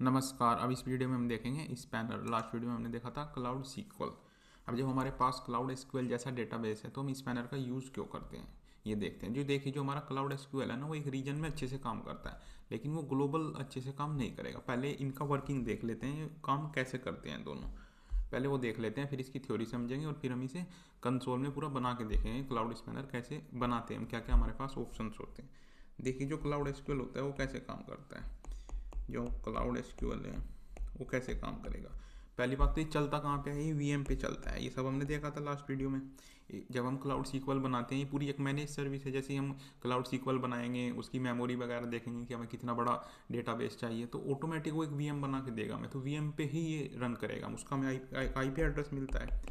नमस्कार। अब इस वीडियो में हम देखेंगे स्पैनर। लास्ट वीडियो में हमने देखा था क्लाउड सीक्वल। अब जब हमारे पास क्लाउड एसक्यूएल जैसा डेटाबेस है तो हम स्पैनर का यूज़ क्यों करते हैं ये देखते हैं। देखिए जो हमारा क्लाउड एसक्यूएल है ना, वो एक रीजन में अच्छे से काम करता है, लेकिन वो ग्लोबल अच्छे से काम नहीं करेगा। पहले इनका वर्किंग देख लेते हैं, ये काम कैसे करते हैं दोनों, पहले वो देख लेते हैं, फिर इसकी थ्योरी समझेंगे और फिर हम इसे कंसोल में पूरा बना के देखेंगे क्लाउड स्पैनर कैसे बनाते हैं हम, क्या क्या हमारे पास ऑप्शंस होते हैं। देखिए जो क्लाउड एसक्यूएल होता है वो कैसे काम करता है। जो क्लाउड एसक्यूएल है वो कैसे काम करेगा। पहली बात तो ये चलता कहाँ पे है, ये वीएम पे चलता है। ये सब हमने देखा था लास्ट वीडियो में। जब हम क्लाउड सीक्वल बनाते हैं, ये पूरी एक मैनेज सर्विस है। जैसे हम क्लाउड सीक्वल बनाएंगे, उसकी मेमोरी वगैरह देखेंगे कि हमें कितना बड़ा डेटाबेस चाहिए, तो ऑटोमेटिक वो एक वीएम बना के देगा हमें, तो वीएम पे ही ये रन करेगा। उसका हमें आईपी एड्रेस मिलता है,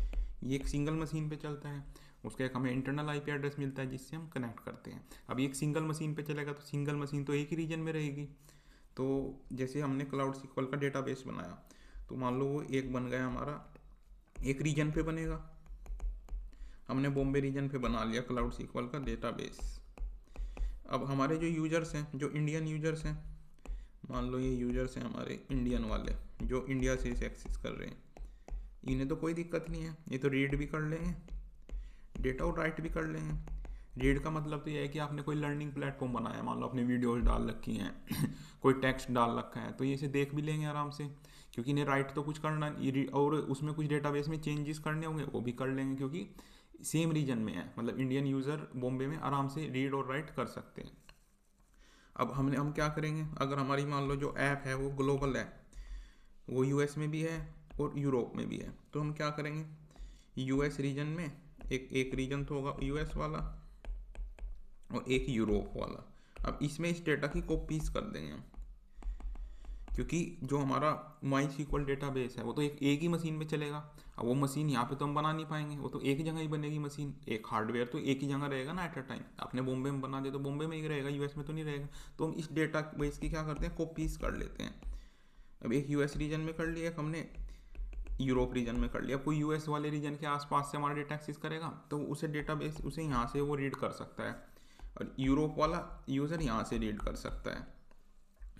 ये एक सिंगल मशीन पे चलता है। उसका एक हमें इंटरनल आईपी एड्रेस मिलता है जिससे हम कनेक्ट करते हैं। अब ये एक सिंगल मशीन पे चलेगा तो सिंगल मशीन तो एक ही रीजन में रहेगी। तो जैसे हमने क्लाउड सीक्वल का डेटाबेस बनाया, तो मान लो वो एक बन गया हमारा, एक रीजन पे बनेगा। हमने बॉम्बे रीजन पे बना लिया क्लाउड सीक्वल का डेटाबेस। अब हमारे जो यूजर्स हैं, जो इंडियन यूजर्स हैं, मान लो ये यूजर्स हैं हमारे इंडियन वाले जो इंडिया से इसे एक्सेस कर रहे हैं, इन्हें तो कोई दिक्कत नहीं है, ये तो रीड भी कर लेंगे डेटा और राइट भी कर लेंगे। रीड का मतलब तो ये है कि आपने कोई लर्निंग प्लेटफॉर्म बनाया, मान लो आपने वीडियोज डाल रखी हैं कोई टेक्स्ट डाल रखा है, तो ये इसे देख भी लेंगे आराम से, क्योंकि इन्हें राइट तो कुछ करना और उसमें कुछ डेटाबेस में चेंजेस करने होंगे वो भी कर लेंगे, क्योंकि सेम रीजन में है। मतलब इंडियन यूज़र बॉम्बे में आराम से रीड और राइट कर सकते हैं। अब हम क्या करेंगे, अगर हमारी मान लो जो ऐप है वो ग्लोबल है, वो यूएस में भी है और यूरोप में भी है, तो हम क्या करेंगे, यूएस रीजन में एक रीजन तो होगा यूएस वाला और एक यूरोप वाला। अब इसमें इस डेटा की कॉपीज कर देंगे हम, क्योंकि जो हमारा माई सीक्वल डेटाबेस है वो तो एक ही मशीन में चलेगा। अब वो मशीन यहाँ पे तो हम बना नहीं पाएंगे, वो तो एक ही जगह ही बनेगी मशीन, एक हार्डवेयर तो एक ही जगह रहेगा ना एट अ टाइम। आपने बॉम्बे में बना दिया तो बॉम्बे में ही रहेगा, यूएस में तो नहीं रहेगा। तो हम इस डेटा बेस की क्या करते हैं, कॉपीज कर लेते हैं। अब एक यूएस रीजन में कर लिया, एक हमने यूरोप रीजन में कर लिया। कोई यूएस वाले रीजन के आसपास से हमारा डेटा एक्सेस करेगा तो उसे डेटाबेस उसे यहाँ से वो रीड कर सकता है, और यूरोप वाला यूज़र यहाँ से रीड कर सकता है।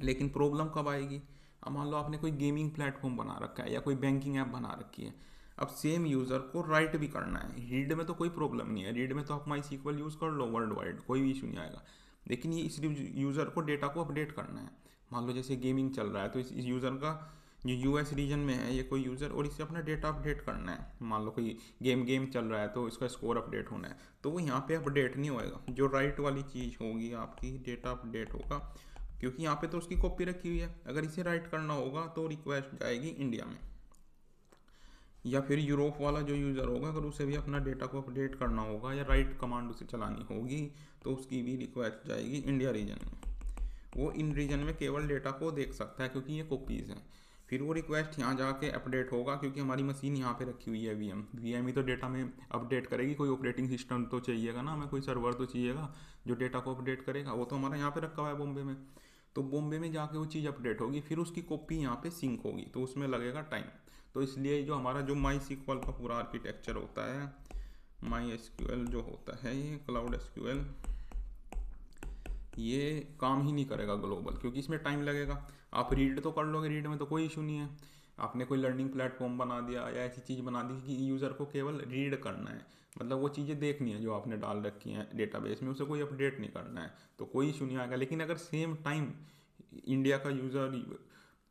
लेकिन प्रॉब्लम कब आएगी, अब मान लो आपने कोई गेमिंग प्लेटफॉर्म बना रखा है या कोई बैंकिंग ऐप बना रखी है। अब सेम यूज़र को राइट भी करना है। रीड में तो कोई प्रॉब्लम नहीं है, रीड में तो आप माई सीक्वल यूज़ कर लो वर्ल्ड वाइड, कोई इशू नहीं आएगा। लेकिन ये इस यूज़र को डेटा को अपडेट करना है। मान लो जैसे गेमिंग चल रहा है, तो इस यूज़र का जो यूएस रीजन में है ये कोई यूज़र, और इसे अपना डेटा अपडेट करना है। मान लो कोई गेम चल रहा है तो इसका स्कोर अपडेट होना है, तो वो यहाँ पे अपडेट नहीं होएगा। जो राइट वाली चीज़ होगी आपकी, डेटा अपडेट होगा, क्योंकि यहाँ पे तो उसकी कॉपी रखी हुई है। अगर इसे राइट करना होगा तो रिक्वेस्ट जाएगी इंडिया में, या फिर यूरोप वाला जो यूज़र होगा अगर उसे भी अपना डेटा को अपडेट करना होगा या राइट कमांड उसे चलानी होगी, तो उसकी भी रिक्वेस्ट जाएगी इंडिया रीजन में। वो इन रीजन में केवल डेटा को देख सकता है क्योंकि ये कॉपीज़ हैं। फिर वो रिक्वेस्ट यहाँ जाके अपडेट होगा, क्योंकि हमारी मशीन यहाँ पे रखी हुई है वीएम ही तो डेटा में अपडेट करेगी। कोई ऑपरेटिंग सिस्टम तो चाहिएगा ना हमें, कोई सर्वर तो चाहिएगा जो डेटा को अपडेट करेगा। वो तो हमारा यहाँ पे रखा हुआ है बॉम्बे में, तो बॉम्बे में जाके वो चीज़ अपडेट होगी, फिर उसकी कॉपी यहाँ पे सिंक होगी, तो उसमें लगेगा टाइम। तो इसलिए जो हमारा जो माई सीक्वल का पूरा आर्किटेक्चर होता है, माई एसक्यूएल जो होता है, ये क्लाउड एसक्यूएल, ये काम ही नहीं करेगा ग्लोबल, क्योंकि इसमें टाइम लगेगा। आप रीड तो कर लोगे, रीड में तो कोई इशू नहीं है। आपने कोई लर्निंग प्लेटफॉर्म बना दिया या ऐसी चीज़ बना दी कि यूज़र को केवल रीड करना है, मतलब वो चीज़ें देखनी है जो आपने डाल रखी हैं डेटाबेस में, उसे कोई अपडेट नहीं करना है, तो कोई इशू नहीं आएगा। लेकिन अगर सेम टाइम इंडिया का यूज़र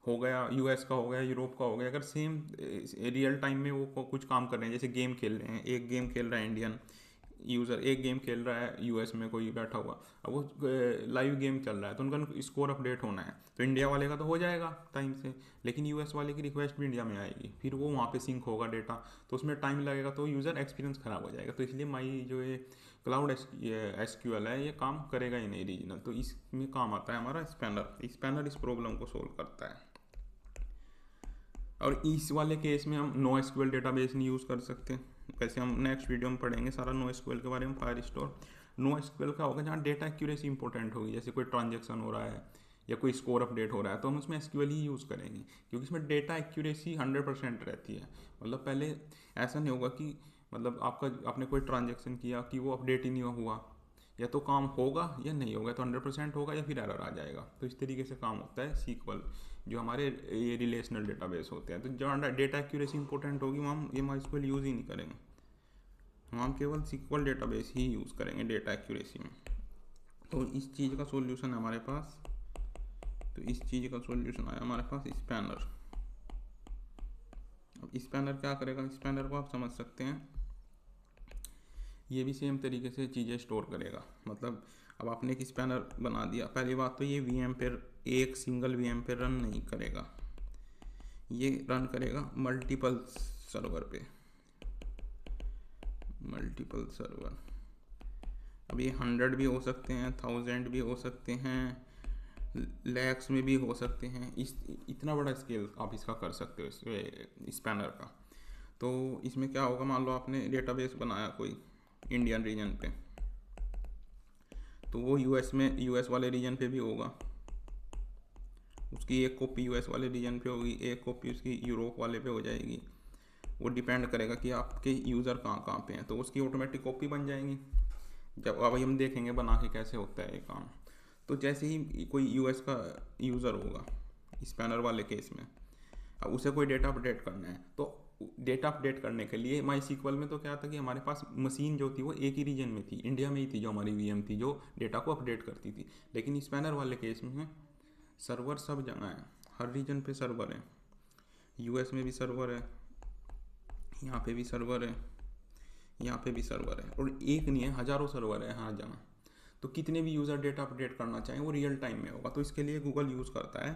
हो गया, यूएस का हो गया, यूरोप का हो गया, अगर सेम रियल टाइम में वो कुछ काम कर रहे हैं, जैसे गेम खेल रहे हैं, एक गेम खेल रहा है इंडियन यूज़र, एक गेम खेल रहा है यूएस में कोई बैठा हुआ, अब वो लाइव गेम चल रहा है तो उनका स्कोर अपडेट होना है, तो इंडिया वाले का तो हो जाएगा टाइम से, लेकिन यूएस वाले की रिक्वेस्ट भी इंडिया में आएगी, फिर वो वहाँ पे सिंक होगा डेटा, तो उसमें टाइम लगेगा, तो यूज़र एक्सपीरियंस ख़राब हो जाएगा। तो इसलिए माई जो ये क्लाउड एसक्यूएल है ये काम करेगा ही नहीं रीजनल, तो इसमें काम आता है हमारा स्पैनर इस प्रॉब्लम को सोल्व करता है। और इस वाले केस में हम नो एसक्यूएल डेटाबेस नहीं यूज़ कर सकते। वैसे हम नेक्स्ट वीडियो में पढ़ेंगे सारा नो एसक्यूएल के बारे में। फायर स्टोर नो एसक्यूएल का होगा जहाँ डेटा एक्यूरेसी इंपॉर्टेंट होगी, जैसे कोई ट्रांजेक्शन हो रहा है या कोई स्कोर अपडेट हो रहा है तो हम उसमें एसक्यूएल ही यूज़ करेंगे, क्योंकि इसमें डेटा एक्यूरेसी 100% रहती है। मतलब पहले ऐसा नहीं होगा कि मतलब आपने कोई ट्रांजेक्शन किया कि वो अपडेट ही नहीं हुआ, या तो काम होगा या नहीं होगा, तो 100% होगा या फिर एरर आ जाएगा। तो इस तरीके से काम होता है सीक्वल जो हमारे ये रिलेशनल डेटाबेस होते हैं। तो जहाँ डेटा एक्यूरेसी इंपॉर्टेंट होगी वहाँ हम MySQL यूज़ ही नहीं करेंगे, हम केवल SQL डेटाबेस ही यूज़ करेंगे डेटा एक्यूरेसी में। तो इस चीज़ का सॉल्यूशन है हमारे पास, तो इस चीज़ का सॉल्यूशन आया हमारे पास स्पैनर। अब स्पैनर क्या करेगा, स्पैनर को आप समझ सकते हैं, ये भी सेम तरीके से चीज़ें स्टोर करेगा। मतलब अब आपने एक स्पैनर बना दिया, पहली बात तो ये VM पे एक सिंगल VM पे रन नहीं करेगा, ये रन करेगा मल्टीपल सर्वर पे, मल्टीपल सर्वर। अब ये 100 भी हो सकते हैं, 1000 भी हो सकते हैं, लैक्स में भी हो सकते हैं। इतना बड़ा स्केल आप इसका कर सकते हो स्पैनर का। तो इसमें क्या होगा, मान लो आपने डेटाबेस बनाया कोई इंडियन रीजन पे, तो वो यूएस वाले रीजन पे भी होगा, उसकी एक कॉपी यूएस वाले रीजन पे होगी, एक कॉपी उसकी यूरोप वाले पे हो जाएगी। वो डिपेंड करेगा कि आपके यूज़र कहाँ कहाँ पे हैं, तो उसकी ऑटोमेटिक कॉपी बन जाएंगी। जब अब हम देखेंगे बना के कैसे होता है ये काम। तो जैसे ही कोई यूएस का यूज़र होगा स्पैनर वाले केस में, अब उसे कोई डेटा अपडेट करना है, तो डेटा अपडेट करने के लिए MySQL में तो क्या था कि हमारे पास मशीन जो थी वो एक ही रीजन में थी, इंडिया में ही थी, जो हमारी VM थी जो डेटा को अपडेट करती थी। लेकिन स्पैनर वाले केस में सर्वर सब जगह है, हर रीजन पे सर्वर है, यूएस में भी सर्वर है, यहाँ पे भी सर्वर है, यहाँ पे भी सर्वर है, और एक नहीं है, हज़ारों सर्वर है हर जगह। तो कितने भी यूज़र डेटा अपडेट करना चाहें वो रियल टाइम में होगा। तो इसके लिए गूगल यूज़ करता है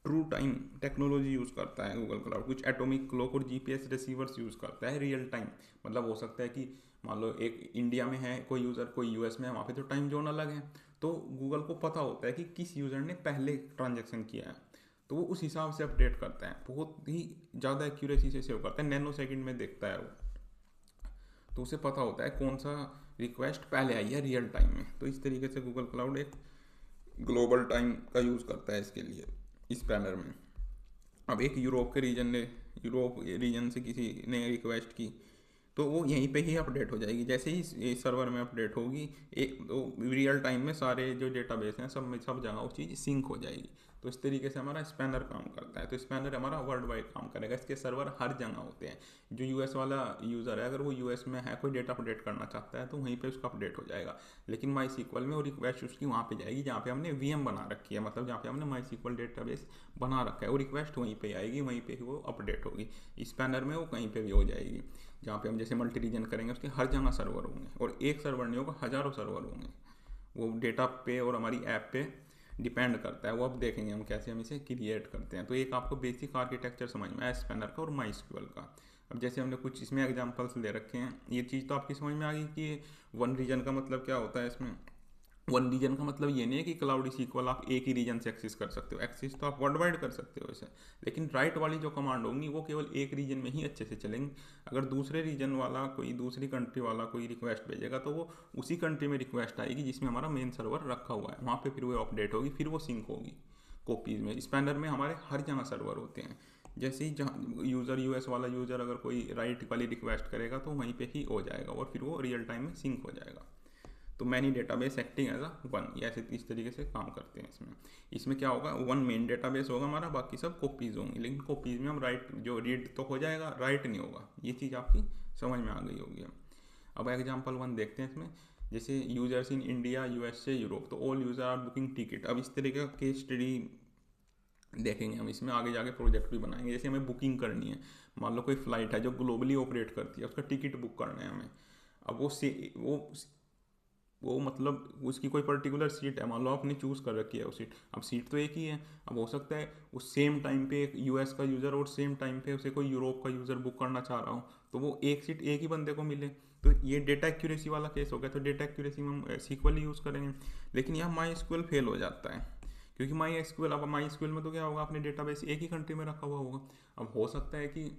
ट्रू टाइम टेक्नोलॉजी यूज़ करता है गूगल क्लाउड, कुछ एटॉमिक क्लॉक और GPS रिसीवर्स यूज़ करता है रियल टाइम। मतलब हो सकता है कि मान लो एक इंडिया में है कोई यूज़र, कोई यूएस में है, वहाँ पे तो टाइम जोन अलग है, तो गूगल को पता होता है कि किस यूज़र ने पहले ट्रांजेक्शन किया है, तो वो उस हिसाब से अपडेट करता है, बहुत ही ज़्यादा एक्यूरेसी से सेव करता है, नैनो सेकेंड में देखता है वो। तो उसे पता होता है कौन सा रिक्वेस्ट पहले आई है रियल टाइम में। तो इस तरीके से गूगल क्लाउड एक ग्लोबल टाइम का यूज़ करता है इसके लिए स्पैनर में। अब एक यूरोप रीजन से किसी ने रिक्वेस्ट की, तो वो यहीं पे ही अपडेट हो जाएगी। जैसे ही सर्वर में अपडेट होगी, एक तो रियल टाइम में सारे जो डेटाबेस हैं सब जगह वो चीज़ सिंक हो जाएगी। तो इस तरीके से हमारा स्पैनर काम करता है। तो स्पैनर हमारा वर्ल्ड वाइड काम करेगा, इसके सर्वर हर जगह होते हैं। जो यूएस वाला यूज़र है, अगर वो यूएस में है, कोई डेटा अपडेट करना चाहता है, तो वहीं पे उसका अपडेट हो जाएगा। लेकिन MySQL में वो रिक्वेस्ट उसकी वहाँ पे जाएगी जहाँ पे हमने VM बना रखी है, मतलब जहाँ पे हमने MySQL डेटाबेस बना रखा है, वो रिक्वेस्ट वहीं पे आएगी, वहीं पे ही वो अपडेट होगी। स्पैनर में वो कहीं पे भी हो जाएगी। जहाँ पे हम जैसे मल्टी रीजन करेंगे उसके हर जगह सर्वर होंगे, और एक सर्वर नहीं होगा, हज़ारों सर्वर होंगे। वो डेटा पे और हमारी ऐप पे डिपेंड करता है। वो अब देखेंगे हम कैसे हम इसे क्रिएट करते हैं। तो एक आपको बेसिक आर्किटेक्चर समझ में आया स्पैनर का और MySQL का। अब जैसे हमने कुछ इसमें एग्जांपल्स ले रखे हैं, ये चीज़ तो आपकी समझ में आ गई कि वन रीजन का मतलब क्या होता है। इसमें वन रीजन का मतलब ये नहीं है कि क्लाउड SQL आप एक ही रीजन से एक्सेस कर सकते हो, एक्सेस तो आप वर्ल्ड वाइड कर सकते हो इसे, लेकिन राइट वाली जो कमांड होंगी वो केवल एक रीजन में ही अच्छे से चलेंगी। अगर दूसरे रीजन वाला कोई दूसरी कंट्री वाला कोई रिक्वेस्ट भेजेगा तो वो उसी कंट्री में रिक्वेस्ट आएगी जिसमें हमारा मेन सर्वर रखा हुआ है, वहाँ पर फिर वो अपडेट होगी, फिर वो सिंक होगी कॉपीज़ में। स्पैनर में हमारे हर जगह सर्वर होते हैं। जैसे ही जहाँ यूज़र यूएस वाला यूज़र अगर कोई राइट वाली रिक्वेस्ट करेगा तो वहीं पे ही हो जाएगा और फिर वो रियल टाइम में सिंक हो जाएगा। तो many database acting as a one, ऐसे इस तरीके से काम करते हैं। इसमें क्या होगा, वन मेन डेटाबेस होगा हमारा, बाकी सब कॉपीज़ होंगी, लेकिन कॉपीज़ में हम जो रीड तो हो जाएगा, राइट नहीं होगा। ये चीज़ आपकी समझ में आ गई होगी। अब एग्जाम्पल 1 देखते हैं इसमें। जैसे users in India, USA, Europe, तो all user are booking ticket. अब इस तरीके का केस स्टडी देखेंगे हम, इसमें आगे जाके प्रोजेक्ट भी बनाएंगे। जैसे हमें बुकिंग करनी है, मान लो कोई फ्लाइट है जो ग्लोबली ऑपरेट करती है, उसका टिकट बुक करना है हमें। अब वो मतलब उसकी कोई पर्टिकुलर सीट है, मान लो आपने चूज़ कर रखी है वो सीट, अब सीट तो एक ही है। अब हो सकता है उस सेम टाइम पे एक US का यूज़र और सेम टाइम पे उसे कोई यूरोप का यूज़र बुक करना चाह रहा हो, तो वो एक सीट एक ही बंदे को मिले। तो ये डेटा एक्यूरेसी वाला केस हो गया। तो डेटा एक्यूरेसी में हम SQL यूज़ करेंगे, लेकिन यहाँ MySQL फेल हो जाता है, क्योंकि MySQL में तो क्या होगा, आपने डेटाबेस एक ही कंट्री में रखा हुआ होगा। अब हो सकता है कि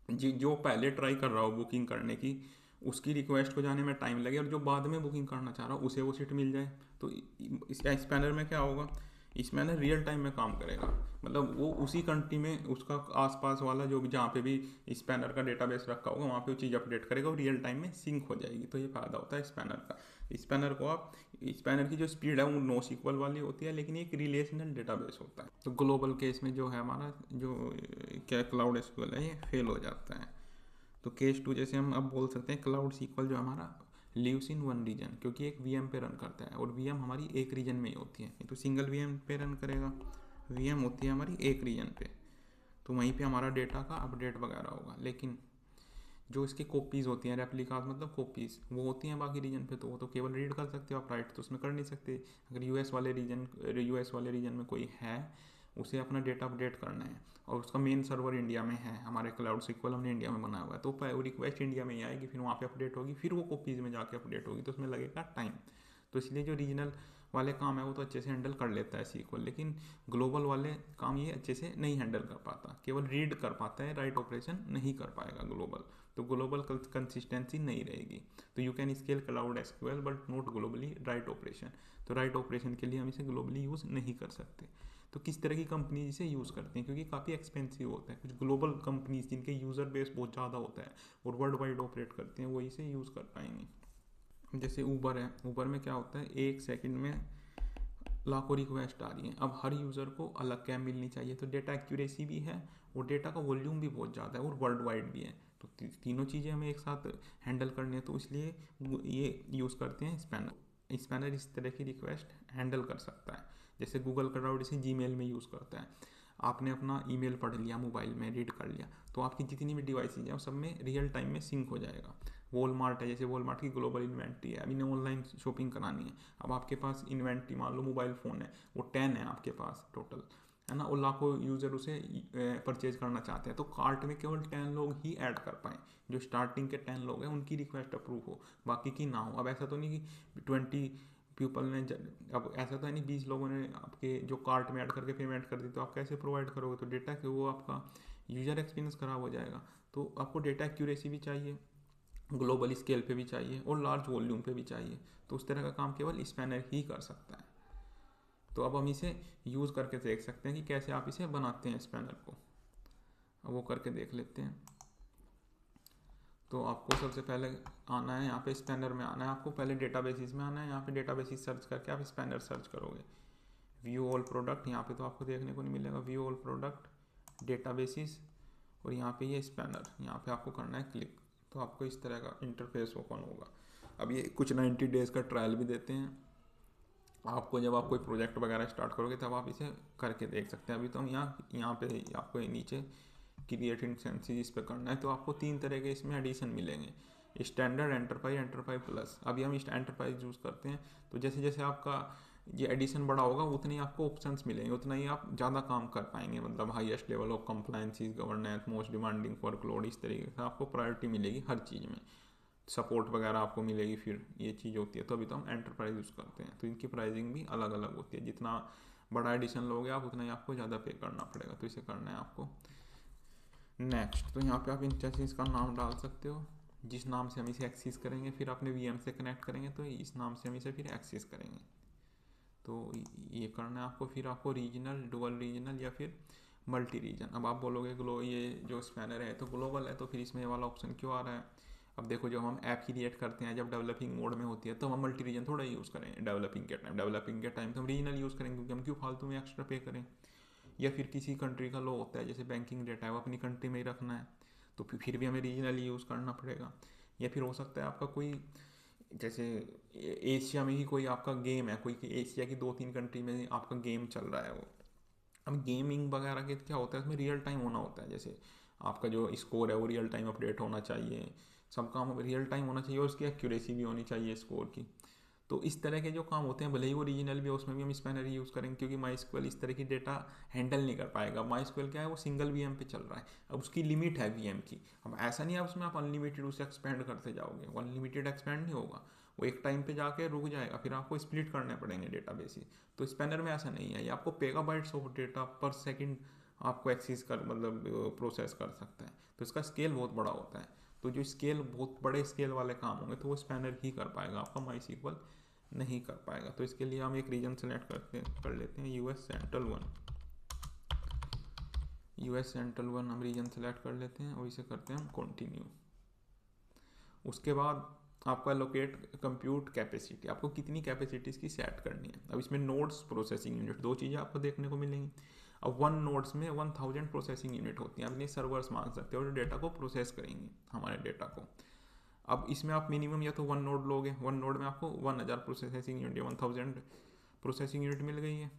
जो पहले ट्राई कर रहा हो बुकिंग करने की, उसकी रिक्वेस्ट को जाने में टाइम लगे, और जो बाद में बुकिंग करना चाह रहा हो उसे वो सीट मिल जाए। तो इस स्पैनर में क्या होगा, स्पैनर रियल टाइम में काम करेगा, मतलब वो उसी कंट्री में उसका आसपास वाला जो भी जहाँ पे भी स्पैनर का डेटाबेस रखा होगा वहाँ पे वो चीज़ अपडेट करेगा और रियल टाइम में सिंक हो जाएगी। तो ये फ़ायदा होता है स्पैनर का। स्पैनर को आप स्पैनर की जो स्पीड है वो NoSQL वाली होती है, लेकिन एक रिलेशनल डेटाबेस होता है। तो ग्लोबल केस में जो है हमारा जो क्या क्लाउड एसक्यूएल है ये फेल हो जाता है। तो केस 2 जैसे हम अब बोल सकते हैं क्लाउड सीक्वल जो हमारा लिव्स इन वन रीजन, क्योंकि एक वीएम पे रन करता है और वीएम हमारी एक रीजन में ही होती है, तो सिंगल वीएम पे रन करेगा, वीएम होती है हमारी एक रीजन पे, तो वहीं पे हमारा डेटा का अपडेट वगैरह होगा। लेकिन जो इसकी कॉपीज़ होती हैं, रेप्लिकास मतलब कॉपीज़, वो होती हैं बाकी रीजन पे, तो वो तो केवल रीड कर सकते हो आप, राइट तो उसमें कर नहीं सकते। अगर यूएस वाले रीजन में कोई है, उसे अपना डेटा अपडेट करना है और उसका मेन सर्वर इंडिया में है, हमारे क्लाउड सीक्वल हमने इंडिया में बनाया हुआ है, तो रिक्वेस्ट इंडिया में ही आएगी, फिर वहाँ पे अपडेट होगी, फिर वो कॉपीज़ में जाके अपडेट होगी, तो उसमें लगेगा टाइम। तो इसलिए जो रीजनल वाले काम है वो तो अच्छे से हैंडल कर लेता है सीक्वल, लेकिन ग्लोबल वाले काम ये अच्छे से नहीं हैंडल कर पाता, केवल रीड कर पाता है, राइट ऑपरेशन नहीं कर पाएगा ग्लोबल, तो ग्लोबल कंसिस्टेंसी नहीं रहेगी। तो you can scale cloud SQL but not globally write operation, तो राइट ऑपरेशन के लिए हम इसे ग्लोबली यूज़ नहीं कर सकते। तो किस तरह की कंपनीज इसे यूज़ करती हैं, क्योंकि काफ़ी एक्सपेंसिव होता है, कुछ ग्लोबल कंपनीज जिनके यूज़र बेस बहुत ज़्यादा होता है और वर्ल्ड वाइड ऑपरेट करते हैं, वो इसे यूज़ कर पाएंगे। जैसे ऊबर है, ऊबर में क्या होता है, 1 सेकंड में लाखों रिक्वेस्ट आ रही हैं, अब हर यूज़र को अलग कैब मिलनी चाहिए, तो डेटा एक्यूरेसी भी है और डेटा का वॉल्यूम भी बहुत ज़्यादा है और वर्ल्ड वाइड भी है, तो तीनों चीज़ें हमें एक साथ हैंडल करनी है, तो इसलिए ये यूज़ करते हैं स्पैनर। स्पैनर इस तरह की रिक्वेस्ट हैंडल कर सकता है। जैसे गूगल क्लाउड इसे जीमेल में यूज़ करता है, आपने अपना ईमेल पढ़ लिया, मोबाइल में रीड कर लिया, तो आपकी जितनी भी डिवाइसेज हैं सब में रियल टाइम में सिंक हो जाएगा। वॉलमार्ट है, जैसे वॉलमार्ट की ग्लोबल इन्वेंट्री है, अभी ने ऑनलाइन शॉपिंग करानी है, अब आपके पास इन्वेंट्री मान लो मोबाइल फ़ोन है, वो 10 है आपके पास टोटल, है ना, और लाखों यूज़र उसे परचेज करना चाहते हैं, तो कार्ट में केवल 10 लोग ही ऐड कर पाएँ, जो स्टार्टिंग के 10 लोग हैं उनकी रिक्वेस्ट अप्रूव हो, बाकी की ना हो। अब ऐसा तो नहीं कि 20 पीपल ने, अब ऐसा तो है नहीं 20 लोगों ने आपके जो कार्ट में ऐड करके पेमेंट कर दी, तो आप कैसे प्रोवाइड करोगे, तो डेटा के वो आपका यूज़र एक्सपीरियंस ख़राब हो जाएगा। तो आपको डेटा एक्यूरेसी भी चाहिए, ग्लोबल स्केल पे भी चाहिए और लार्ज वॉल्यूम पे भी चाहिए, तो उस तरह का काम केवल स्पैनर ही कर सकता है। तो अब हम इसे यूज़ करके देख सकते हैं कि कैसे आप इसे बनाते हैं स्पैनर को, अब वो करके देख लेते हैं। तो आपको सबसे पहले आना है यहाँ पे स्पैनर में आना है, आपको पहले डेटाबेसिस में आना है, यहाँ पे डेटाबेसिस सर्च करके आप स्पैनर सर्च करोगे, व्यू ऑल प्रोडक्ट, यहाँ पे तो आपको देखने को नहीं मिलेगा, व्यू ऑल प्रोडक्ट डेटाबेसिस, और यहाँ पे ये स्पैनर, यहाँ पे आपको करना है क्लिक, तो आपको इस तरह का इंटरफेस ओपन होगा। अब ये कुछ 90 डेज़ का ट्रायल भी देते हैं आपको, जब आप कोई प्रोजेक्ट वगैरह स्टार्ट करोगे तब आप इसे करके देख सकते हैं। अभी तो हम यहाँ पे आपको नीचे क्रिएट इंस्टेंसेस इस पे करना है, तो आपको 3 तरह के इसमें एडिशन मिलेंगे, स्टैंडर्ड, एंटरप्राइज प्लस। अभी हम एंटरप्राइज यूज़ करते हैं, तो जैसे जैसे आपका ये एडिशन बड़ा होगा उतने ही आपको ऑप्शंस मिलेंगे, उतना ही आप ज़्यादा काम कर पाएंगे, मतलब highest level of compliances, governance, most demanding workload, इस तरीके से आपको प्रायोरिटी मिलेगी हर चीज़ में, सपोर्ट वगैरह आपको मिलेगी, फिर ये चीज़ होती है। तो अभी तो हम एंटरप्राइज यूज़ करते हैं, तो इनकी प्राइसिंग भी अलग अलग होती है, जितना बड़ा एडिशन लोगे आप उतना ही आपको ज़्यादा पे करना पड़ेगा, तो इसे करना है आपको नेक्स्ट। तो यहाँ पे आप इंस्टेंस का नाम डाल सकते हो, जिस नाम से हम इसे एक्सेस करेंगे, फिर अपने वीएम से कनेक्ट करेंगे तो इस नाम से हम इसे फिर एक्सेस करेंगे, तो ये करना है आपको। फिर आपको रीजनल, डुअल रीजनल या फिर मल्टी रीजन। अब आप बोलोगे ये जो स्पैनर है तो ग्लोबल है, तो फिर इसमें वाला ऑप्शन क्यों आ रहा है। अब देखो, जब हम ऐप क्रिएट करते हैं, जब डेवलपिंग मोड में होती है, तो हम मल्टी रीजन थोड़ा यूज़ करें डेवलपिंग के टाइम तो हम रीजनल यूज़ करेंगे, क्योंकि हम क्यों फालतू में एक्स्ट्रा पे करें। या फिर किसी कंट्री का लॉ होता है, जैसे बैंकिंग डेटा है वो अपनी कंट्री में ही रखना है, तो फिर भी हमें रीजनली यूज़ करना पड़ेगा। या फिर हो सकता है आपका कोई, जैसे एशिया में ही कोई आपका गेम है, कोई एशिया की 2-3 कंट्री में आपका गेम चल रहा है वो, अब गेमिंग वगैरह के क्या होता है, इसमें रियल टाइम होना होता है, जैसे आपका जो स्कोर है वो रियल टाइम अपडेट होना चाहिए, सब काम रियल टाइम होना चाहिए और उसकी एक्यूरेसी भी होनी चाहिए स्कोर की। तो इस तरह के जो काम होते हैं, भले ही वो रीजनल भी है, उसमें भी हम स्पैनर ही यूज़ करेंगे, क्योंकि माई इस तरह की डेटा हैंडल नहीं कर पाएगा। माई क्या है, वो सिंगल वीएम पे चल रहा है, अब उसकी लिमिट है वीएम की। अब ऐसा नहीं है उसमें आप अनलिमिटेड उसे एक्सपेंड करते जाओगे, वो अनलिमिटेड एक्सपेंड नहीं होगा, वो एक टाइम पे जाके रुक जाएगा, फिर आपको स्प्लिट करने पड़ेंगे डेटा बेसिस। तो स्पैनर में ऐसा नहीं है, ये आपको पेगाबाइट्स ऑफ डेटा पर सेकेंड आपको एक्सेस कर, मतलब प्रोसेस कर सकता है, तो इसका स्केल बहुत बड़ा होता है। तो जो स्केल, बहुत बड़े स्केल वाले काम होंगे तो वो स्पैनर ही कर पाएगा, आपका माई नहीं कर पाएगा। तो इसके लिए हम एक रीजन सेलेक्ट कर लेते हैं, यूएस सेंट्रल वन हम रीजन सेलेक्ट कर लेते हैं और इसे करते हैं हम कंटिन्यू। उसके बाद आपका लोकेट कंप्यूट कैपेसिटी, आपको कितनी कैपेसिटीज़ की सेट करनी है। अब इसमें नोड्स, प्रोसेसिंग यूनिट, दो चीज़ें आपको देखने को मिलेंगी। अब 1 नोड्स में 1000 प्रोसेसिंग यूनिट होती हैं। आप इन्हें सर्वर्स मान सकते हो जो डेटा को प्रोसेस करेंगे, हमारे डेटा को। अब इसमें आप मिनिमम या तो 1 नोड लोगे, 1 नोड में आपको 1000 प्रोसेसिंग यूनिट, 1000 प्रोसेसिंग यूनिट मिल गई है।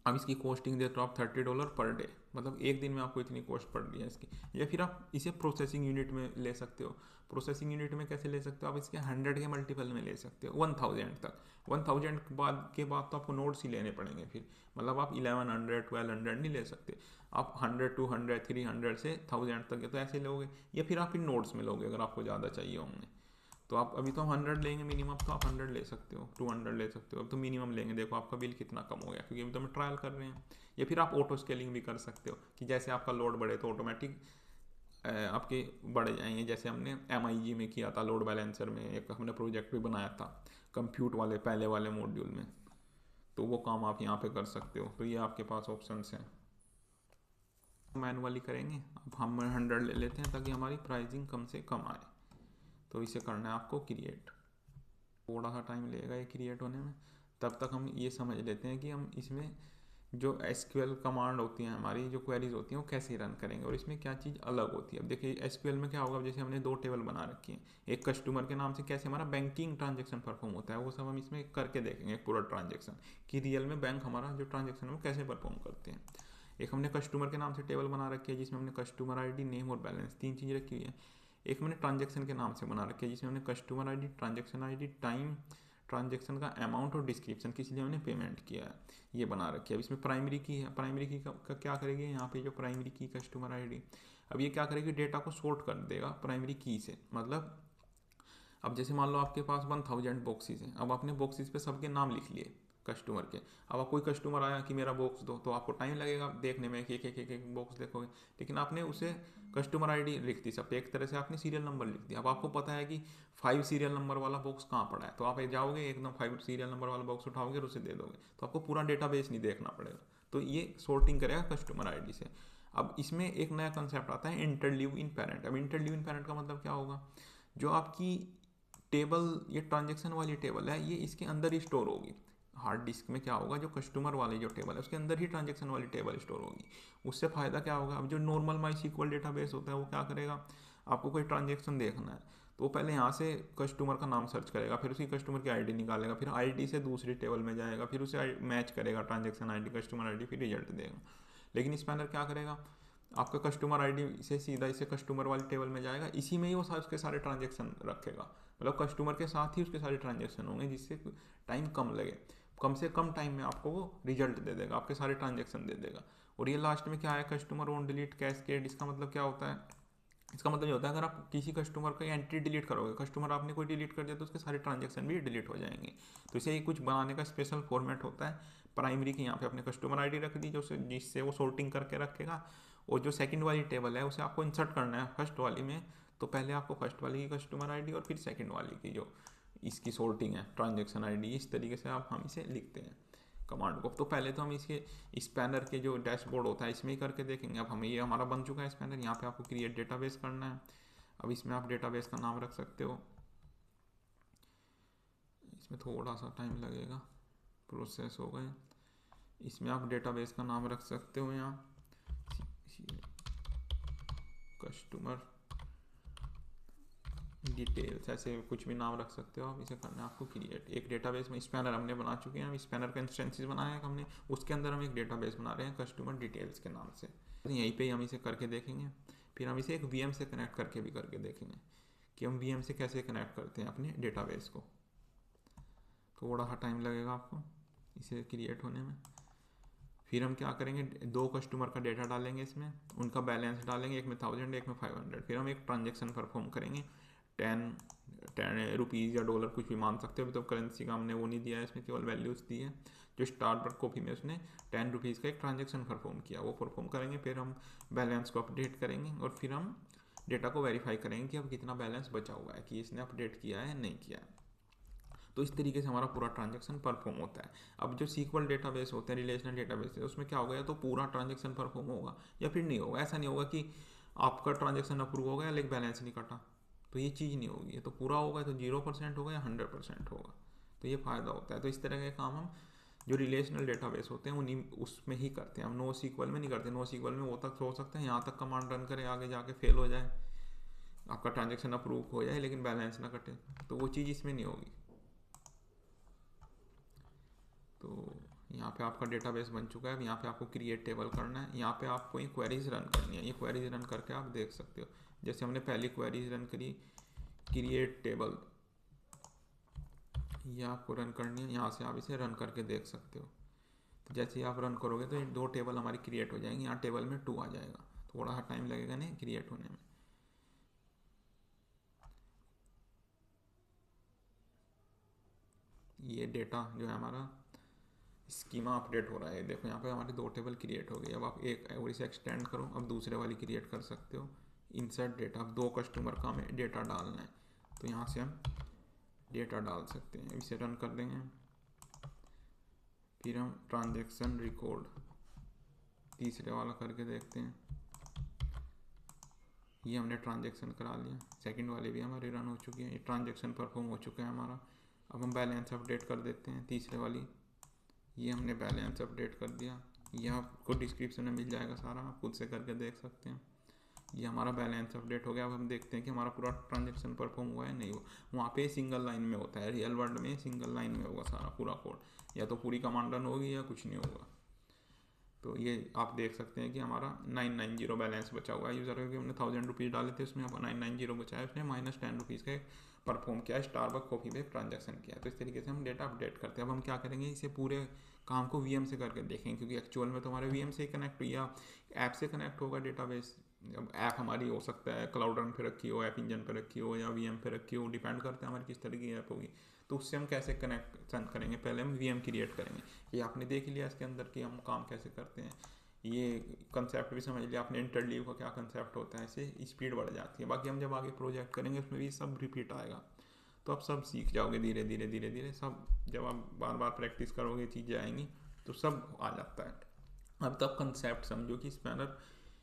अब इसकी कॉस्टिंग देते हो आप $30 पर डे, मतलब एक दिन में आपको इतनी कॉस्ट पड़ रही है इसकी। या फिर आप इसे प्रोसेसिंग यूनिट में ले सकते हो। प्रोसेसिंग यूनिट में कैसे ले सकते हो, आप इसके 100 के मल्टीपल में ले सकते हो 1000 तक। 1000 के बाद तो आपको नोट्स ही लेने पड़ेंगे फिर, मतलब आप 1100 1200 नहीं ले सकते। आप 100 200 300 से 1000 तक या तो ऐसे लोगे, या फिर आप इन नोट्स में लोगे अगर आपको ज़्यादा चाहिए होंगे। तो आप अभी तो 100 लेंगे मिनिमम, तो आप 100 ले सकते हो, 200 ले सकते हो। अब तो मिनिमम लेंगे, देखो आपका बिल कितना कम हो गया, क्योंकि अभी तो हम ट्रायल कर रहे हैं। या फिर आप ऑटो स्केलिंग भी कर सकते हो कि जैसे आपका लोड बढ़े तो ऑटोमेटिक आपके बढ़ जाएंगे। जैसे हमने MIG में किया था, लोड बैलेंसर में एक हमने प्रोजेक्ट भी बनाया था कंप्यूट वाले पहले वाले मॉड्यूल में, तो वो काम आप यहाँ पे कर सकते हो। तो ये आपके पास ऑप्शंस हैं। मैनुअली करेंगे, अब हम 100 ले लेते हैं ताकि हमारी प्राइसिंग कम से कम आए। तो इसे करना है आपको क्रिएट, थोड़ा सा टाइम लगेगा ये क्रिएट होने में। तब तक हम ये समझ लेते हैं कि हम इसमें जो SQL कमांड होती हैं, हमारी जो क्वेरीज होती हैं, वो कैसे रन करेंगे और इसमें क्या चीज़ अलग होती है। अब देखिए SQL में क्या होगा, जैसे हमने 2 टेबल बना रखी हैं, एक कस्टमर के नाम से कैसे हमारा बैंकिंग ट्रांजेक्शन परफॉर्म होता है, वो सब हम इसमें करके देखेंगे पूरा ट्रांजेक्शन, कि रियल में बैंक हमारा जो ट्रांजेक्शन है वो कैसे परफॉर्म करते हैं। एक हमने कस्टमर के नाम से टेबल बना रखी है जिसमें हमने कस्टमर ID, नेम और बैलेंस 3 चीज़ रखी हुई है। एक मैंने ट्रांजेक्शन के नाम से बना रखी है जिसमें हमने customer ID, transaction ID, time, transaction का अमाउंट और डिस्क्रिप्शन किस लिए हमने पेमेंट किया है, ये बना रखी है। अब इसमें प्राइमरी की है, प्राइमरी की का क्या करेगी, यहाँ पे जो प्राइमरी की कस्टमर ID, अब ये क्या करेगी, डेटा को सॉर्ट कर देगा प्राइमरी की से। मतलब अब जैसे मान लो आपके पास 1000 बॉक्सेस हैं, अब आपने बॉक्सेस पे सबके नाम लिख लिए कस्टमर के। अब आप कोई कस्टमर आया कि मेरा बॉक्स दो, तो आपको टाइम लगेगा देखने में कि एक बॉक्स देखोगे, लेकिन आपने उसे कस्टमर ID लिख दी सब पे, एक तरह से आपने सीरियल नंबर लिख दिया। अब आपको पता है कि 5 सीरियल नंबर वाला बॉक्स कहाँ पड़ा है, तो आप जाओगे एकदम 5 सीरियल नंबर वाला बॉक्स उठाओगे और उसे दे दोगे, तो आपको पूरा डेटाबेस नहीं देखना पड़ेगा। तो ये सॉर्टिंग करेगा कस्टमर ID से। अब इसमें एक नया कंसेप्ट आता है इंटरलीव इन पेरेंट। अब इंटरलीव इन पेरेंट का मतलब क्या होगा, जो आपकी टेबल, ये ट्रांजेक्शन वाली टेबल है, ये इसके अंदर ही स्टोर होगी। हार्ड डिस्क में क्या होगा, जो कस्टमर वाली जो टेबल है उसके अंदर ही ट्रांजेक्शन वाली टेबल स्टोर होगी। उससे फ़ायदा क्या होगा, अब जो नॉर्मल MySQL डेटाबेस होता है वो क्या करेगा, आपको कोई ट्रांजेक्शन देखना है तो वो पहले यहाँ से कस्टमर का नाम सर्च करेगा, फिर उसकी कस्टमर की ID निकालेगा, फिर ID से दूसरी टेबल में जाएगा, फिर उसे मैच करेगा ट्रांजेक्शन ID कस्टमर ID, फिर रिजल्ट देगा। लेकिन स्पैनर क्या करेगा, आपका कस्टमर ID से सीधा इसे कस्टमर वाली टेबल में जाएगा, इसी में ही वो उसके सारे ट्रांजेक्शन रखेगा। मतलब कस्टमर के साथ ही उसके सारे ट्रांजेक्शन होंगे, जिससे टाइम कम लगे, कम से कम टाइम में आपको वो रिजल्ट दे देगा, आपके सारे ट्रांजेक्शन दे देगा। और ये लास्ट में क्या है, कस्टमर ऑन डिलीट कैस्केड। इसका मतलब क्या होता है, इसका मतलब ये होता है अगर आप किसी कस्टमर का एंट्री डिलीट करोगे, कस्टमर आपने कोई डिलीट कर दिया तो उसके सारे ट्रांजेक्शन भी डिलीट हो जाएंगे। तो इसे कुछ बनाने का स्पेशल फॉर्मेट होता है। प्राइमरी की यहाँ पे आपने कस्टमर ID रख दी, जो जिससे वो सॉर्टिंग करके रखेगा। और जो सेकंड वाली टेबल है उसे आपको इंसर्ट करना है फर्स्ट वाली में, तो पहले आपको फर्स्ट वाली की कस्टमर ID और फिर सेकंड वाली की जो इसकी सॉर्टिंग है ट्रांजेक्शन ID, इस तरीके से हम इसे लिखते हैं कमांड को। तो पहले तो हम इसके स्पैनर के जो डैशबोर्ड होता है इसमें ही करके देखेंगे। अब हमें ये हमारा बन चुका है स्पैनर, यहाँ पे आपको क्रिएट डेटाबेस करना है। अब इसमें आप डेटाबेस का नाम रख सकते हो, इसमें थोड़ा सा टाइम लगेगा, प्रोसेस हो गए। इसमें आप डेटाबेस का नाम रख सकते हो, यहाँ कस्टमर डिटेल्स, ऐसे कुछ भी नाम रख सकते हो आप। इसे करना है आपको क्रिएट। एक डेटाबेस में स्पैनर हमने बना चुके हैं, स्पैनर का इंस्टेंसेस बनाया है हमने, उसके अंदर हम एक डेटाबेस बना रहे हैं कस्टमर डिटेल्स के नाम से। तो यहीं पे हम इसे करके देखेंगे। फिर हम इसे एक VM से कनेक्ट करके भी करके देखेंगे कि हम VM से कैसे कनेक्ट करते हैं अपने डेटाबेस को। थोड़ा सा टाइम लगेगा आपको इसे क्रिएट होने में। फिर हम क्या करेंगे, 2 कस्टमर का डेटा डालेंगे इसमें, उनका बैलेंस डालेंगे, एक में 1000 एक में 500। फिर हम एक ट्रांजेक्शन परफॉर्म करेंगे, 10 रुपीज़ या डॉलर कुछ भी मान सकते हो। अभी तो करेंसी का हमने वो नहीं दिया है, इसमें केवल वैल्यूज़ दी है। जो स्टार्ट कॉपी में उसने 10 रुपीज़ का एक ट्रांजेक्शन परफॉर्म किया, वो परफॉर्म करेंगे। फिर हम बैलेंस को अपडेट करेंगे और फिर हम डेटा को वेरीफाई करेंगे कि अब कितना बैलेंस बचा हुआ है, कि इसने अपडेट किया है नहीं किया है। तो इस तरीके से हमारा पूरा ट्रांजेक्शन परफॉर्म होता है। अब जो SQL डेटाबेस होते हैं, रिलेशनल डेटाबेस है, उसमें क्या होगा, या तो पूरा ट्रांजेक्शन परफॉर्म होगा या फिर नहीं होगा। ऐसा नहीं होगा कि आपका ट्रांजेक्शन अप्रूव हो गया लेकिन बैलेंस नहीं कटा, तो ये चीज़ नहीं होगी, ये तो पूरा होगा तो 0% होगा या 100% होगा। तो ये फ़ायदा होता है। तो इस तरह के काम हम जो रिलेशनल डेटाबेस होते हैं उन्हीं उसमें ही करते हैं, हम नो सीक्वल में नहीं करते। नो सीक्वल में वो तक हो सकता है यहाँ तक कमांड रन करे, आगे जाके फेल हो जाए, आपका ट्रांजेक्शन अप्रूव हो जाए लेकिन बैलेंस ना कटे, तो वो चीज़ इसमें नहीं होगी। तो यहाँ पे आपका डेटाबेस बन चुका है। अब यहाँ पे आपको क्रिएट टेबल करना है, यहाँ पे आपको ये क्वेरीज रन करनी है। ये क्वेरीज रन करके आप देख सकते हो, जैसे हमने पहली क्वेरीज रन करी क्रिएट टेबल, ये आपको रन करनी है। यहाँ से आप इसे रन करके देख सकते हो। तो जैसे ही आप रन करोगे तो ये 2 टेबल हमारी क्रिएट हो जाएंगी। यहाँ टेबल में 2 आ जाएगा, थोड़ा सा टाइम लगेगा नहीं क्रिएट होने में। ये डेटा जो है हमारा स्कीमा अपडेट हो रहा है, देखो यहाँ पे हमारी 2 टेबल क्रिएट हो गई। अब आप एक और इसे एक्सटेंड करो, अब दूसरे वाली क्रिएट कर सकते हो। इंसर्ट डेटा, अब 2 कस्टमर का हमें डेटा डालना है, तो यहाँ से हम डेटा डाल सकते हैं। इसे रन कर देंगे, फिर हम ट्रांजेक्शन रिकॉर्ड तीसरे वाला करके देखते हैं। ये हमने ट्रांजेक्शन करा लिया, सेकंड वाले भी हमारी रन हो चुकी है, ये ट्रांजेक्शन परफॉर्म हो चुका है हमारा। अब हम बैलेंस अपडेट कर देते हैं तीसरे वाली, ये हमने बैलेंस अपडेट कर दिया। ये आपको डिस्क्रिप्शन में मिल जाएगा सारा, आप खुद से करके देख सकते हैं। ये हमारा बैलेंस अपडेट हो गया। अब हम देखते हैं कि हमारा पूरा ट्रांजेक्शन परफॉर्म हुआ है नहीं हुआ। वहाँ पे सिंगल लाइन में होता है, रियल वर्ल्ड में सिंगल लाइन में होगा सारा पूरा कोड, या तो पूरी कमांड रन होगी या कुछ नहीं होगा। तो ये आप देख सकते हैं कि हमारा 990 बैलेंस बचा हुआ है यूज़र का, कि हमने 1000 रुपीज़ डाले थे, उसमें अब 990 बचा है, उसने -10 रुपीज़ का परफॉर्म किया है, स्टारबक कॉफ़ी पे ट्रांजेक्शन किया। तो इस तरीके से हम डेटा अपडेट करते हैं। अब हम क्या करेंगे, इसे पूरे काम को वीएम से करके देखेंगे, क्योंकि एक्चुअल में तो हमारे वीएम से ही कनेक्ट या ऐप से कनेक्ट होगा डेटाबेस। अब ऐप हमारी हो सकता है क्लाउड रन पे रखी हो, ऐप इंजन पे रखी हो, या वीएम पे रखी हो, डिपेंड करता है हमारी किस तरह की ऐप होगी। तो उससे हम कैसे कनेक्शन करेंगे, पहले हम वीएम क्रिएट करेंगे। ये आपने देख लिया इसके अंदर कि हम काम कैसे करते हैं, ये कंसेप्ट भी समझ लिया आपने, इंटरलीव का क्या कंसेप्ट होता है, इससे स्पीड बढ़ जाती है। बाकी हम जब आगे प्रोजेक्ट करेंगे उसमें भी सब रिपीट आएगा, तो आप सब सीख जाओगे धीरे धीरे धीरे धीरे सब। जब आप बार बार प्रैक्टिस करोगे चीज़ें आएंगी तो सब आ जाता है। अब तब कंसेप्ट समझो कि स्पैनर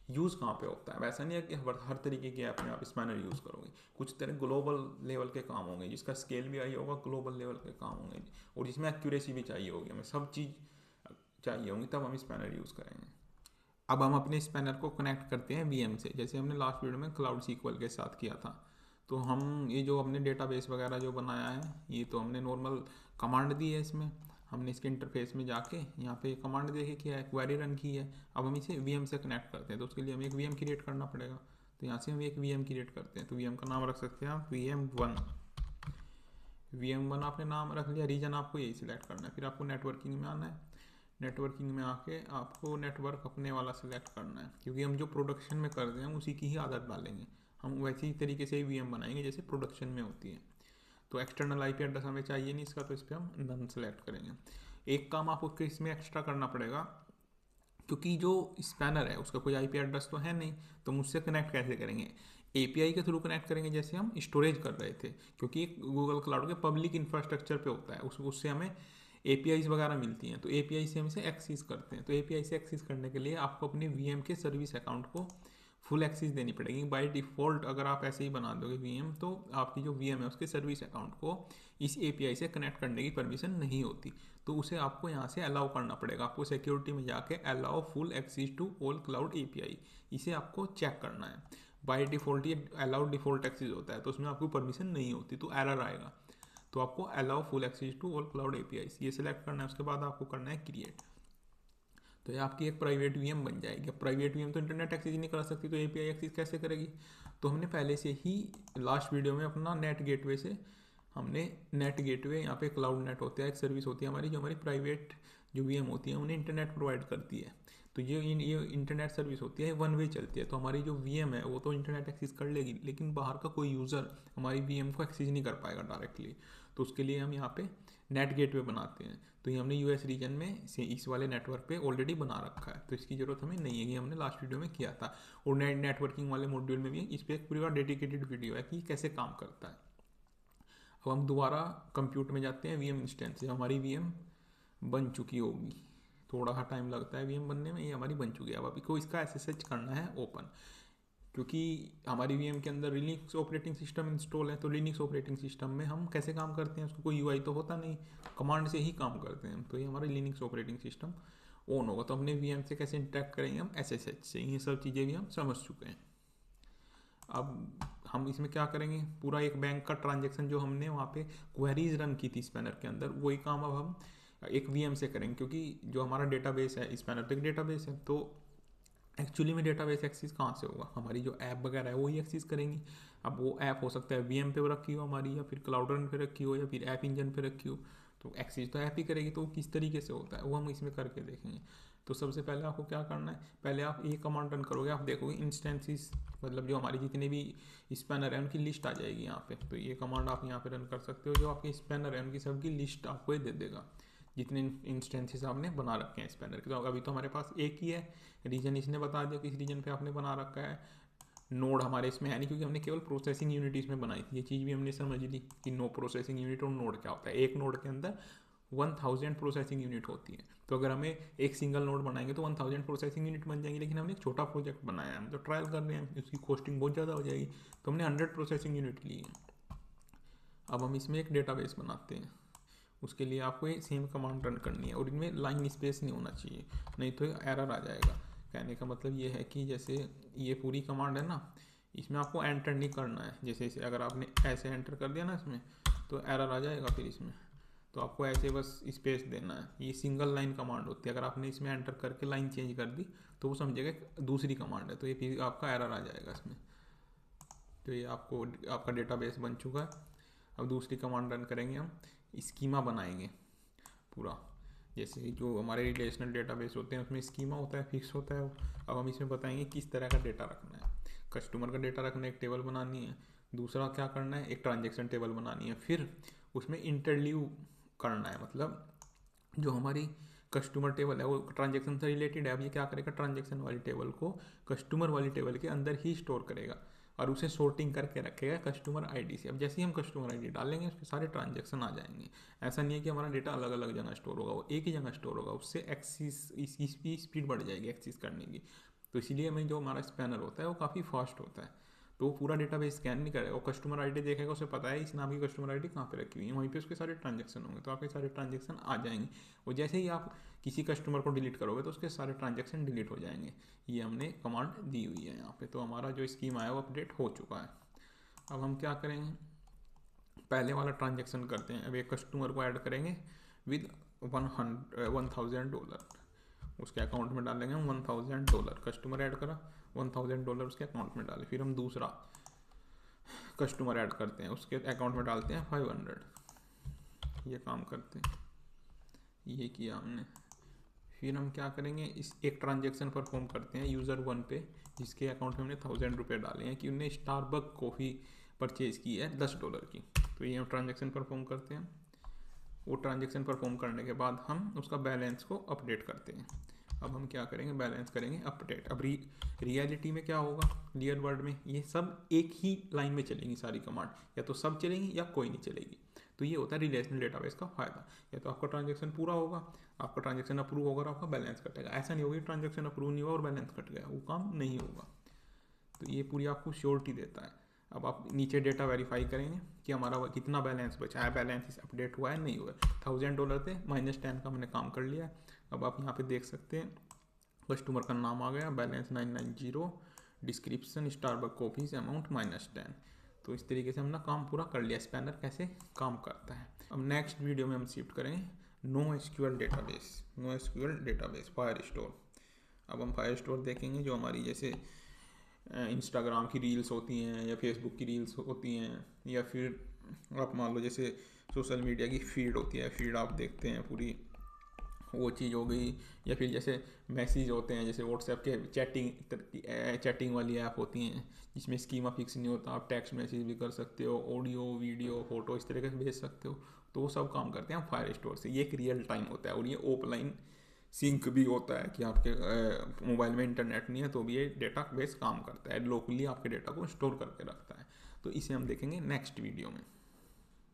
यूज़ कहाँ पे होता है। वैसा नहीं है कि हर तरीके की ऐप में आप स्पैनर यूज़ करोगे, कुछ तरह ग्लोबल लेवल के काम होंगे जिसका स्केल भी आई होगा, ग्लोबल लेवल के काम होंगे और जिसमें एक्यूरेसी भी चाहिए होगी, हमें सब चीज़ चाहिए होंगी, तब हम स्पैनर यूज़ करेंगे। अब हम अपने स्पैनर को कनेक्ट करते हैं वीएम से, जैसे हमने लास्ट वीडियो में क्लाउड सीक्वल के साथ किया था। तो हम ये जो हमने डेटाबेस वगैरह जो बनाया है, ये तो हमने नॉर्मल कमांड दी है इसमें, हमने इसके इंटरफेस में जाके यहाँ पे कमांड देके किया है, क्वेरी रन की है। अब हम इसे वीएम से कनेक्ट करते हैं, तो उसके लिए हमें एक वीएम क्रिएट करना पड़ेगा। तो यहाँ से हम एक वीएम क्रिएट करते हैं, तो वीएम का नाम रख सकते हैं आप VM1। VM1 आपने नाम रख लिया, रीजन आपको यही सिलेक्ट करना है। फिर आपको नेटवर्किंग में आना है, नेटवर्किंग में आके आपको नेटवर्क अपने वाला सिलेक्ट करना है, क्योंकि हम जो प्रोडक्शन में कर रहे हैं उसी की ही आदत डालेंगे। हम वैसी ही तरीके से ही वीएम बनाएंगे जैसे प्रोडक्शन में होती है। तो एक्सटर्नल आईपी एड्रेस हमें चाहिए नहीं इसका, तो इस पर हम नन सेलेक्ट करेंगे। एक काम आपको इसमें एक्स्ट्रा करना पड़ेगा, क्योंकि जो स्पैनर है उसका कोई आईपी एड्रेस तो है नहीं, तो मुझसे कनेक्ट कैसे करेंगे, एपीआई के थ्रू कनेक्ट करेंगे जैसे हम स्टोरेज कर रहे थे, क्योंकि गूगल क्लाउड के पब्लिक इंफ्रास्ट्रक्चर पे होता है, उससे हमें एपीआईज वगैरह मिलती हैं, तो एपीआई से हम इसे एक्सेस करते हैं। तो एपीआई से एक्सेस करने के लिए आपको अपने वीएम के सर्विस अकाउंट को फुल एक्सेस देनी पड़ेगी। बाय डिफ़ॉल्ट अगर आप ऐसे ही बना दोगे वीएम, तो आपकी जो वीएम है उसके सर्विस अकाउंट को इस एपीआई से कनेक्ट करने की परमिशन नहीं होती, तो उसे आपको यहाँ से अलाउ करना पड़ेगा। आपको सिक्योरिटी में जाके allow full access to all cloud API, इसे आपको चेक करना है। बाय डिफ़ॉल्ट ये अलाउड डिफ़ॉल्ट एक्सेस होता है, तो उसमें आपको परमिशन नहीं होती, तो एरर आएगा। तो आपको allow full access to all cloud API ये सिलेक्ट करना है। उसके बाद आपको करना है क्रिएट, तो ये आपकी एक प्राइवेट वीएम बन जाएगी। अब प्राइवेट वीएम तो इंटरनेट एक्सेस नहीं कर सकती, तो एपीआई एक्सेस कैसे करेगी। तो हमने पहले से ही लास्ट वीडियो में अपना नेट गेटवे से हमने नेट गेटवे, यहाँ पे क्लाउड नेट होता है, एक सर्विस होती है हमारी जो हमारी प्राइवेट जो वीएम होती है उन्हें इंटरनेट प्रोवाइड करती है। तो ये इंटरनेट सर्विस होती है, वन वे चलती है। तो हमारी जो वीएम है वो तो इंटरनेट एक्सेस कर लेगी, लेकिन बाहर का कोई यूज़र हमारी वीएम को एक्सेस नहीं कर पाएगा डायरेक्टली। तो उसके लिए हम यहाँ पे नेट गेटवे बनाते हैं। तो ये हमने यूएस रीजन में से इस वाले नेटवर्क पे ऑलरेडी बना रखा है, तो इसकी ज़रूरत हमें नहीं है, ये हमने लास्ट वीडियो में किया था। और नेटवर्किंग वाले मॉड्यूल में भी इस पर एक पूरा डेडिकेटेड वीडियो है कि कैसे काम करता है। अब हम दोबारा कंप्यूटर में जाते हैं, वीएम इंस्टेंस से हमारी वीएम बन चुकी होगी, थोड़ा सा टाइम लगता है वीएम बनने में, ये हमारी बन चुकी है। अब अभी को इसका एसएसएच करना है ओपन। क्योंकि हमारी वीएम के अंदर लिनक्स ऑपरेटिंग सिस्टम इंस्टॉल है, तो लिनक्स ऑपरेटिंग सिस्टम में हम कैसे काम करते हैं, उसको कोई यूआई तो होता नहीं, कमांड से ही काम करते हैं। तो ये हमारा लिनक्स ऑपरेटिंग सिस्टम ऑन होगा। तो अपने वीएम से कैसे इंटरेक्ट करेंगे हम, एसएसएच से। ये सब चीज़ें भी हम समझ चुके हैं। अब हम इसमें क्या करेंगे, पूरा एक बैंक का ट्रांजेक्शन जो हमने वहाँ पे क्वेरीज रन की थी स्पैनर के अंदर, वही काम अब हम एक वीएम से करेंगे। क्योंकि जो हमारा डेटाबेस है, स्पैनर तो एक डेटाबेस है, तो एक्चुअली में डेटाबेस एक्सेस कहाँ से होगा, हमारी जो ऐप वगैरह है वही एक्सेस करेंगी। अब वो ऐप हो सकता है वीएम पे रखी हो हमारी, या फिर क्लाउड रन पे रखी हो, या फिर ऐप इंजन पे रखी हो, तो एक्सेस तो ऐप ही करेगी। तो किस तरीके से होता है वो हम इसमें करके देखेंगे। तो सबसे पहले आपको क्या करना है, पहले आप ये कमांड रन करोगे, आप देखोगे इंस्टेंसेस, मतलब जो हमारी जितने भी स्पैनर है उनकी लिस्ट आ जाएगी यहाँ पे। तो ये कमांड आप यहाँ पे रन कर सकते हो, जो आपके स्पैनर है उनकी सबकी लिस्ट आपको ये दे देगा, जितने इंस्टेंसेस आपने बना रखे हैं स्पैनर के। तो अभी तो हमारे पास एक ही है, रीजन इसने बता दिया किस रीजन पे आपने बना रखा है। नोड हमारे इसमें है नहीं, क्योंकि हमने केवल प्रोसेसिंग यूनिट इसमें बनाई थी। ये चीज़ भी हमने समझ ली कि नो प्रोसेसिंग यूनिट और नोड क्या होता है। एक नोड के अंदर 1000 प्रोसेसिंग यूनिट होती है। तो अगर हमें एक सिंगल नोड बनाएंगे तो 1000 प्रोसेसिंग यूनिट बन जाएंगे। लेकिन हमने एक छोटा प्रोजेक्ट बनाया है, हम तो ट्रायल कर रहे हैं, उसकी कॉस्टिंग बहुत ज़्यादा हो जाएगी, तो हमने 100 प्रोसेसिंग यूनिट ली है। अब हम इसमें एक डेटाबेस बनाते हैं। उसके लिए आपको ये सेम कमांड रन करनी है, और इनमें लाइन स्पेस नहीं होना चाहिए, नहीं तो एरर आ जाएगा। कहने का मतलब ये है कि जैसे ये पूरी कमांड है ना, इसमें आपको एंटर नहीं करना है। जैसे इसे अगर आपने ऐसे एंटर कर दिया ना इसमें, तो एरर आ जाएगा फिर इसमें। तो आपको ऐसे बस स्पेस देना है। ये सिंगल लाइन कमांड होती है। अगर आपने इसमें एंटर करके लाइन चेंज कर दी तो वो समझेगा दूसरी कमांड है, तो ये फिर आपका एरर आ जाएगा इसमें। तो ये आपका डेटाबेस बन चुका है। अब दूसरी कमांड रन करेंगे, हम स्कीमा बनाएंगे पूरा। जैसे जो हमारे रिलेशनल डेटाबेस होते हैं उसमें स्कीमा होता है, फिक्स होता है। अब हम इसमें बताएंगे किस तरह का डेटा रखना है। कस्टमर का डेटा रखना है, एक टेबल बनानी है। दूसरा क्या करना है, एक ट्रांजेक्शन टेबल बनानी है। फिर उसमें इंटरलीव करना है, मतलब जो हमारी कस्टमर टेबल है वो ट्रांजेक्शन से रिलेटेड है। अब ये क्या करेगा, ट्रांजेक्शन वाली टेबल को कस्टमर वाली टेबल के अंदर ही स्टोर करेगा, और उसे सोर्टिंग करके रखेगा कस्टमर आईडी से। अब जैसे ही हम कस्टमर आईडी डालेंगे उसके सारे ट्रांजेक्शन आ जाएंगे। ऐसा नहीं है कि हमारा डेटा अलग अलग जगह स्टोर होगा, वो एक ही जगह स्टोर होगा। उससे एक्सिस इसकी स्पीड बढ़ जाएगी एक्सेस करने की। तो इसीलिए हमें जो हमारा स्पैनर होता है वो काफ़ी फास्ट होता है। तो वो पूरा डेटाबेस स्कैन नहीं करेगा, वो कस्टमर आईडी देखेगा, उसे पता है इस नाम की कस्टमर आईडी कहाँ पे रखी हुई है, वहीं पे उसके सारे ट्रांजेक्शन होंगे, तो आपके सारे ट्रांजेक्शन आ जाएंगे। और जैसे ही आप किसी कस्टमर को डिलीट करोगे तो उसके सारे ट्रांजेक्शन डिलीट हो जाएंगे। ये हमने कमांड दी हुई है यहाँ पे। तो हमारा जो स्कीम आया वो अपडेट हो चुका है। अब हम क्या करेंगे, पहले वाला ट्रांजेक्शन करते हैं। अब एक कस्टमर को ऐड करेंगे विद $1000, उसके अकाउंट में डालेंगे हम $1000। कस्टमर ऐड करा, $1000 उसके अकाउंट में डाले। फिर हम दूसरा कस्टमर ऐड करते हैं, उसके अकाउंट में डालते हैं 500। ये काम करते हैं, ये किया हमने। फिर हम क्या करेंगे, इस एक ट्रांजेक्शन परफॉर्म करते हैं यूज़र 1 पे, जिसके अकाउंट में हमने $1000 डाले हैं कि उन्हें स्टारबक कॉफ़ी परचेज़ की है $10 की। तो ये हम ट्रांजेक्शन परफॉर्म करते हैं। वो ट्रांजेक्शन परफॉर्म करने के बाद हम उसका बैलेंस को अपडेट करते हैं। अब हम क्या करेंगे, बैलेंस करेंगे अपडेट। अब रियलिटी में क्या होगा, रियल वर्ल्ड में ये सब एक ही लाइन में चलेंगी सारी कमांड, या तो सब चलेंगी या कोई नहीं चलेगी। तो ये होता है रिलेशनल डेटाबेस का फायदा। या तो आपका ट्रांजेक्शन पूरा होगा, आपका ट्रांजेक्शन अप्रूव होगा और आपका बैलेंस कटेगा। ऐसा नहीं होगा ट्रांजेक्शन अप्रूव नहीं हुआ और बैलेंस कट गया, वो काम नहीं होगा। तो ये पूरी आपको श्योरिटी देता है। अब आप नीचे डेटा वेरीफाई करेंगे कि हमारा कितना बैलेंस बचा है, बैलेंस अपडेट हुआ है नहीं हुआ है। $1000 थे, -10 का हमने काम कर लिया। अब आप यहाँ पे देख सकते हैं कस्टमर का नाम आ गया, balance 990, description Starbuck coffees, amount -10। तो इस तरीके से हमने काम पूरा कर लिया। स्पैनर कैसे काम करता है। अब नेक्स्ट वीडियो में हम शिफ्ट करेंगे NoSQL डेटाबेस फायरस्टोर। अब हम फायरस्टोर देखेंगे, जो हमारी जैसे इंस्टाग्राम की रील्स होती हैं या फेसबुक की रील्स होती हैं, या फिर आप मान लो जैसे सोशल मीडिया की फीड होती है, फीड आप देखते हैं पूरी, वो चीज़ हो गई। या फिर जैसे मैसेज होते हैं, जैसे व्हाट्सएप के चैटिंग वाली ऐप होती हैं जिसमें स्कीमा फिक्स नहीं होता, आप टेक्स्ट मैसेज भी कर सकते हो, ऑडियो वीडियो फोटो इस तरीके से भेज सकते हो। तो वो सब काम करते हैं हम फायरस्टोर से। ये एक रियल टाइम होता है और ये ऑफलाइन सिंक भी होता है कि आपके मोबाइल में इंटरनेट नहीं है तो भी ये डेटा बेस काम करता है, लोकली आपके डेटा को स्टोर करके रखता है। तो इसे हम देखेंगे नेक्स्ट वीडियो में।